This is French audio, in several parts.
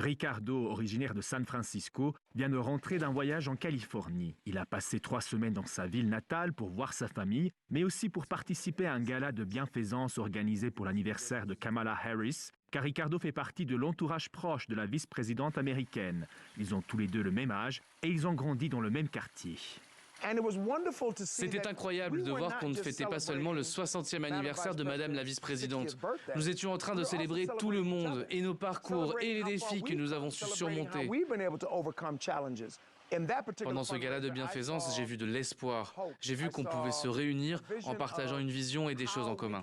Ricardo, originaire de San Francisco, vient de rentrer d'un voyage en Californie. Il a passé 3 semaines dans sa ville natale pour voir sa famille, mais aussi pour participer à un gala de bienfaisance organisé pour l'anniversaire de Kamala Harris, car Ricardo fait partie de l'entourage proche de la vice-présidente américaine. Ils ont tous les deux le même âge et ils ont grandi dans le même quartier. C'était incroyable de voir qu'on ne fêtait pas seulement le 60e anniversaire de Madame la vice-présidente. Nous étions en train de célébrer tout le monde et nos parcours et les défis que nous avons su surmonter. Pendant ce gala de bienfaisance, j'ai vu de l'espoir. J'ai vu qu'on pouvait se réunir en partageant une vision et des choses en commun.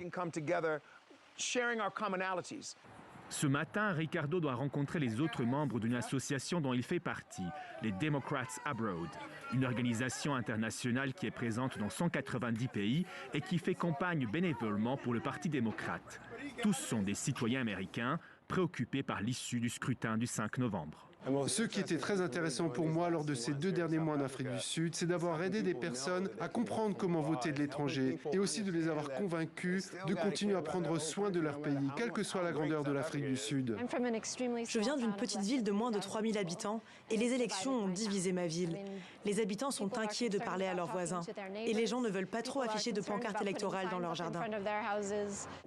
Ce matin, Ricardo doit rencontrer les autres membres d'une association dont il fait partie, les Democrats Abroad, une organisation internationale qui est présente dans 190 pays et qui fait campagne bénévolement pour le Parti démocrate. Tous sont des citoyens américains préoccupés par l'issue du scrutin du 5 novembre. Ce qui était très intéressant pour moi lors de ces 2 derniers mois en Afrique du Sud, c'est d'avoir aidé des personnes à comprendre comment voter de l'étranger et aussi de les avoir convaincus de continuer à prendre soin de leur pays, quelle que soit la grandeur de l'Afrique du Sud. Je viens d'une petite ville de moins de 3000 habitants et les élections ont divisé ma ville. Les habitants sont inquiets de parler à leurs voisins et les gens ne veulent pas trop afficher de pancartes électorales dans leur jardin.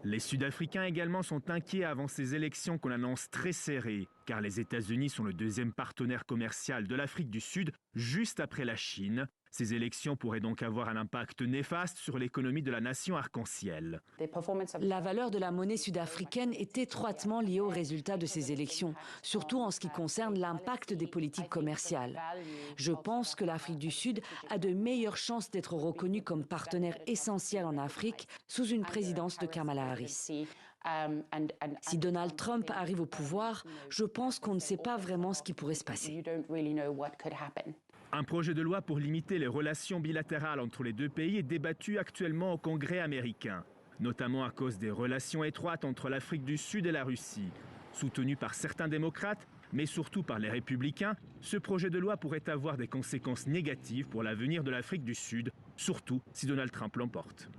Les Sud-Africains également sont inquiets avant ces élections qu'on annonce très serrées, car les États-Unis sont le 2e partenaire commercial de l'Afrique du Sud, juste après la Chine. Ces élections pourraient donc avoir un impact néfaste sur l'économie de la nation arc-en-ciel. La valeur de la monnaie sud-africaine est étroitement liée aux résultats de ces élections, surtout en ce qui concerne l'impact des politiques commerciales. Je pense que l'Afrique du Sud a de meilleures chances d'être reconnue comme partenaire essentiel en Afrique sous une présidence de Kamala Harris. Si Donald Trump arrive au pouvoir, je pense qu'on ne sait pas vraiment ce qui pourrait se passer. Un projet de loi pour limiter les relations bilatérales entre les 2 pays est débattu actuellement au Congrès américain, notamment à cause des relations étroites entre l'Afrique du Sud et la Russie. Soutenu par certains démocrates, mais surtout par les républicains, ce projet de loi pourrait avoir des conséquences négatives pour l'avenir de l'Afrique du Sud, surtout si Donald Trump l'emporte.